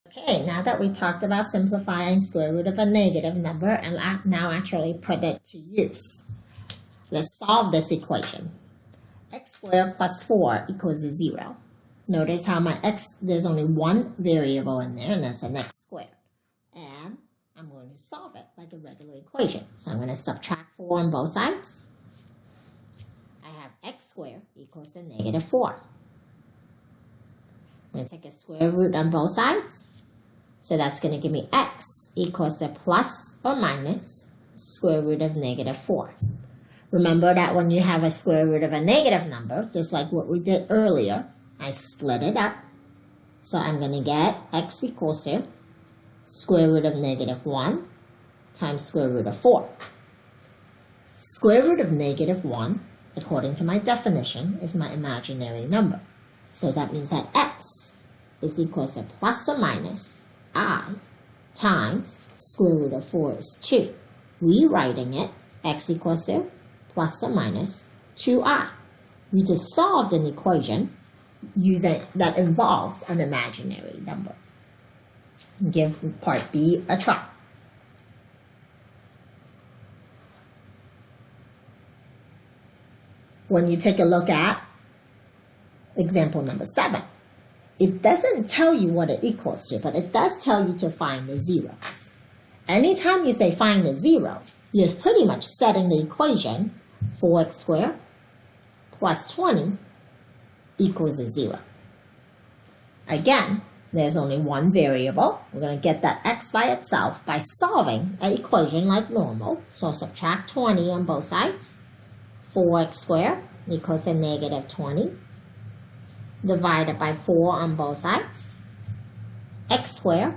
Okay, now that we talked about simplifying square root of a negative number and now actually put it to use. Let's solve this equation. X squared plus 4 equals 0. Notice how my x, there's only one variable in there, and that's an x squared. And I'm going to solve it like a regular equation. So I'm going to subtract 4 on both sides. I have x squared equals to negative 4. I'm going to take a square root on both sides. So that's going to give me x equals to plus or minus square root of negative 4. Remember that when you have a square root of a negative number, just like what we did earlier, I split it up. So I'm going to get x equals to square root of negative 1 times square root of 4. Square root of negative 1, according to my definition, is my imaginary number. So that means that x is equal to plus or minus I times square root of 4 is 2. Rewriting it, x equals to plus or minus 2i. We just solved an equation that involves an imaginary number. Give part B a try. When you take a look at example number 7, it doesn't tell you what it equals to, but it does tell you to find the zeros. Anytime you say find the zeros, you're pretty much setting the equation 4x squared plus 20 equals 0. Again, there's only one variable. We're going to get that x by itself by solving an equation like normal. So subtract 20 on both sides. 4x squared equals to negative 20. Divided by 4 on both sides. X squared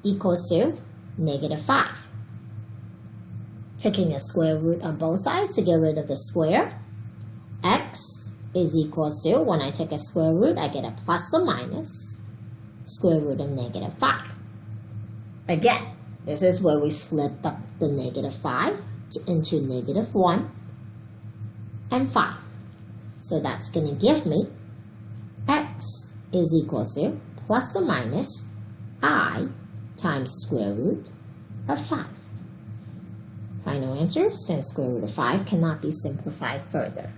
equals to negative 5. Taking a square root on both sides to get rid of the square. X is equals to, when I take a square root, I get a plus or minus square root of negative 5. Again, this is where we split up the negative 5 into negative 1 and 5. So that's going to give me x is equal to plus or minus I times square root of 5. Final answer, since square root of 5 cannot be simplified further.